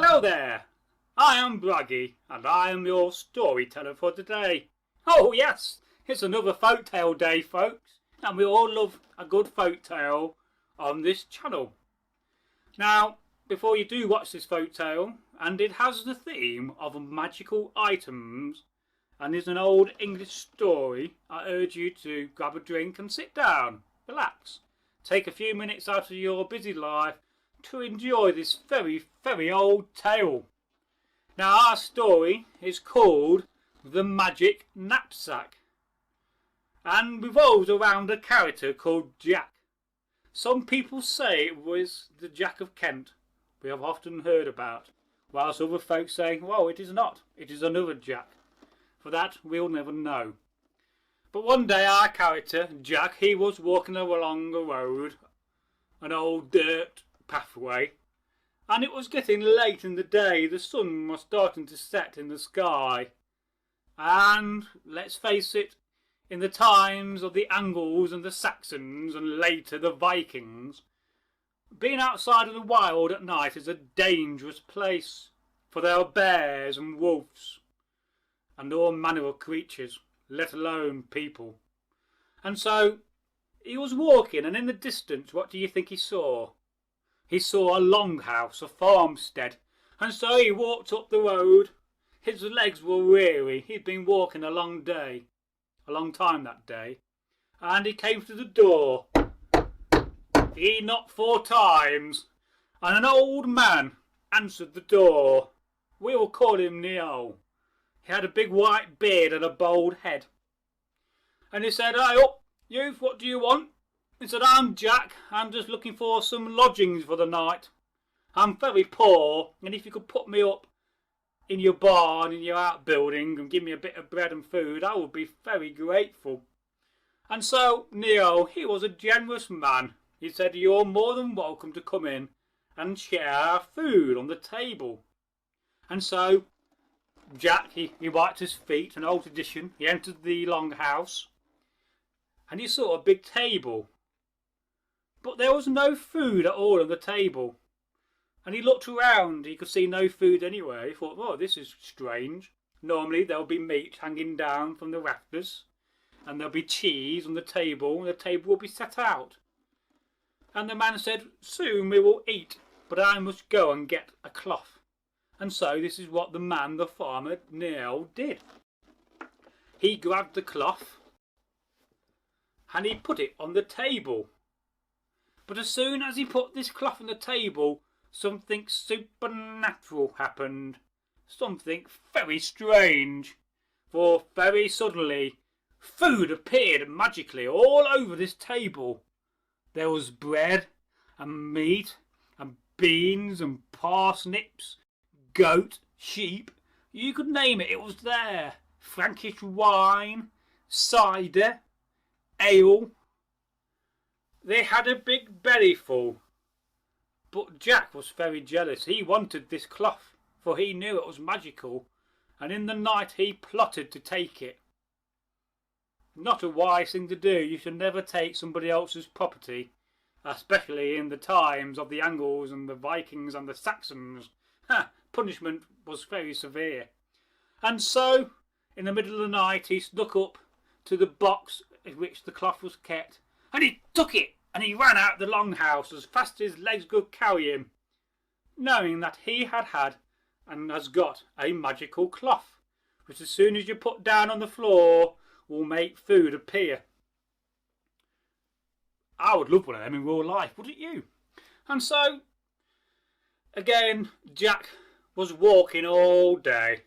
Hello there, I am Bragi, and I am your storyteller for today. Oh yes, it's another folktale day, folks, and we all love a good folktale on this channel. Now, before you do watch this folktale, and it has the theme of magical items, and is an old English story, I urge you to grab a drink and sit down, relax, take a few minutes out of your busy life to enjoy this very, very old tale. Now, our story is called The Magic Knapsack, and revolves around a character called Jack. Some people say it was the Jack of Kent we have often heard about, whilst other folks say, well, it is not, it is another Jack. For that we'll never know. But one day our character, Jack, he was walking along a road, an old dirt pathway, and it was getting late in the day. The sun was starting to set in the sky, and let's face it, in the times of the Angles and the Saxons and later the Vikings, being outside of the wild at night is a dangerous place, for there are bears and wolves and all manner of creatures, let alone people. And so he was walking, and in the distance, what do you think he saw? He saw a longhouse, a farmstead, and so he walked up the road. His legs were weary, he'd been walking a long time that day, and he came to the door. He knocked 4 times, and an old man answered the door. We will call him Neo. He had a big white beard and a bald head. And he said, "Hey up, youth, what do you want?" He said, "I'm Jack, I'm just looking for some lodgings for the night. I'm very poor, and if you could put me up in your barn, in your outbuilding, and give me a bit of bread and food, I would be very grateful." And so Neo, he was a generous man. He said, "You're more than welcome to come in and share our food on the table." And so Jack, he wiped his feet, an old tradition. He entered the longhouse, and he saw a big table. But there was no food at all on the table. And he looked around, he could see no food anywhere. He thought, oh, this is strange. Normally there'll be meat hanging down from the rafters, and there'll be cheese on the table, and the table will be set out. And the man said, "Soon we will eat, but I must go and get a cloth." And so this is what the farmer, Neo, did. He grabbed the cloth, and he put it on the table. But as soon as he put this cloth on the table, something supernatural happened. Something very strange. For very suddenly, food appeared magically all over this table. There was bread and meat and beans and parsnips, goat, sheep, you could name it, it was there. Frankish wine, cider, ale. They had a big bellyful. But Jack was very jealous. He wanted this cloth, for he knew it was magical, and in the night he plotted to take it. Not a wise thing to do. You should never take somebody else's property, especially in the times of the Angles and the Vikings and the Saxons. Punishment was very severe. And so, in the middle of the night, he snuck up to the box in which the cloth was kept, and he took it, and he ran out of the longhouse as fast as his legs could carry him, knowing that he had and has got a magical cloth, which as soon as you put down on the floor will make food appear. I would love one of them in real life, wouldn't you? And so, again, Jack was walking all day,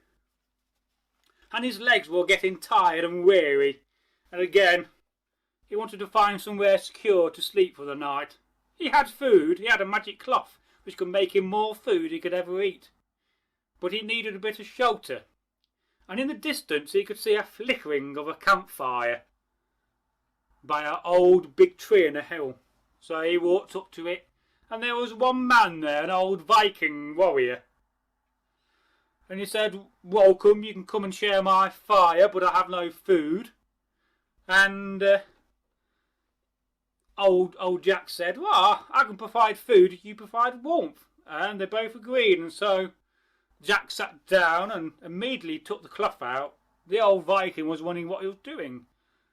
and his legs were getting tired and weary, and again he wanted to find somewhere secure to sleep for the night. He had food, he had a magic cloth which could make him more food he could ever eat, but he needed a bit of shelter, and in the distance he could see a flickering of a campfire by an old big tree in a hill. So he walked up to it, and there was one man there, an old Viking warrior. And he said, "Welcome, you can come and share my fire, but I have no food." And old Jack said, "Well, I can provide food if you provide warmth." And they both agreed, and so Jack sat down and immediately took the cloth out. The old Viking was wondering what he was doing,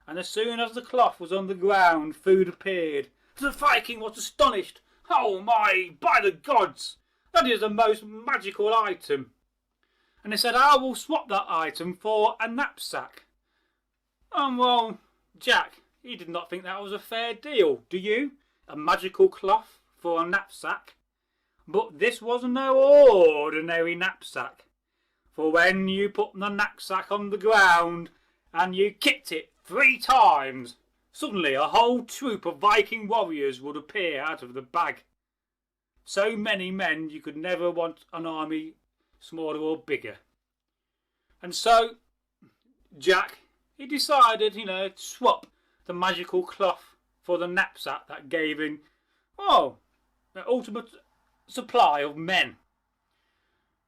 and as soon as the cloth was on the ground, food appeared. The Viking was astonished. "Oh my, by the gods, that is the most magical item." And he said, "I will swap that item for a knapsack." Well, Jack, he did not think that was a fair deal, do you? A magical cloth for a knapsack? But this was no ordinary knapsack, for when you put the knapsack on the ground and you kicked it 3 times, suddenly a whole troop of Viking warriors would appear out of the bag. So many men you could never want an army smaller or bigger. And so Jack, he decided, to swap the magical cloth for the knapsack that gave him, the ultimate supply of men.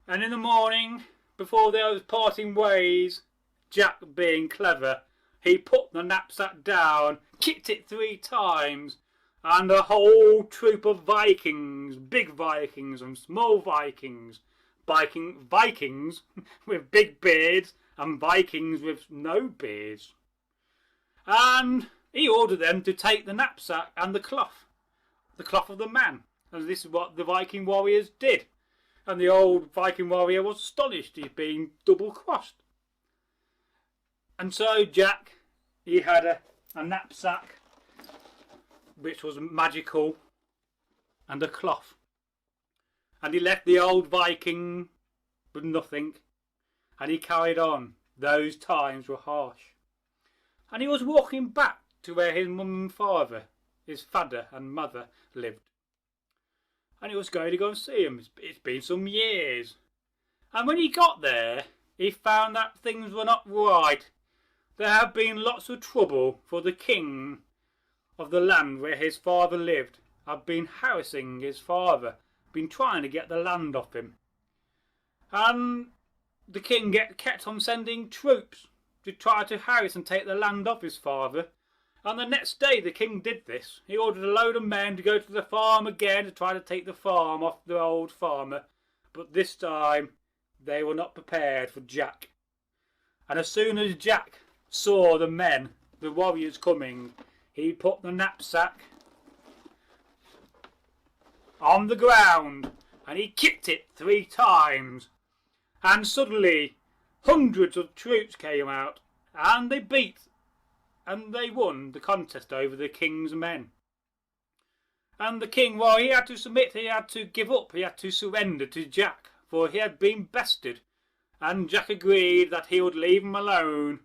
And in the morning, before they were parting ways, Jack, being clever, he put the knapsack down, kicked it 3 times, and a whole troop of Vikings, big Vikings and small Vikings, Vikings with big beards and Vikings with no beards. And he ordered them to take the knapsack and the cloth of the man. And this is what the Viking warriors did. And the old Viking warrior was astonished. He'd been double-crossed. And so Jack, he had a knapsack which was magical and a cloth. And he left the old Viking with nothing. And he carried on. Those times were harsh. And he was walking back to where his mum and father, his father and mother, lived. And he was going to go and see him. It's been some years. And when he got there, he found that things were not right. There had been lots of trouble, for the king of the land where his father lived had been harassing his father, been trying to get the land off him. And the king kept on sending troops to try to harass and take the land off his father. And the next day the king did this. He ordered a load of men to go to the farm again to try to take the farm off the old farmer. But this time they were not prepared for Jack. And as soon as Jack saw the men, the warriors coming, he put the knapsack on the ground and he kicked it 3 times. And suddenly hundreds of troops came out and they beat and they won the contest over the king's men. And the king, he had to submit, he had to give up, he had to surrender to Jack, for he had been bested. And Jack agreed that he would leave him alone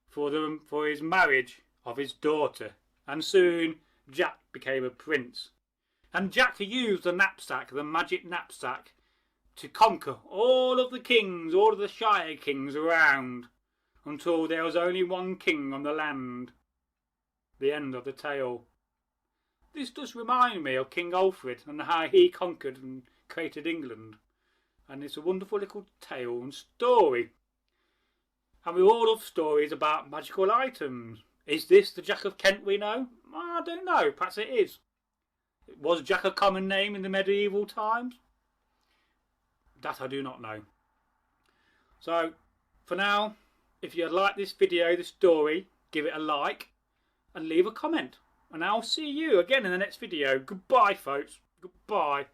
for his marriage of his daughter. And soon Jack became a prince. And Jack used the knapsack, the magic knapsack, to conquer all of the kings, all of the Shire kings around, until there was only one king on the land. The end of the tale. This does remind me of King Alfred and how he conquered and created England. And it's a wonderful little tale and story. And we all love stories about magical items. Is this the Jack of Kent we know? I don't know, perhaps it is. Was Jack a common name in the medieval times? That I do not know. So, for now, if you like this video, this story, give it a like and leave a comment. And I'll see you again in the next video. Goodbye, folks. Goodbye.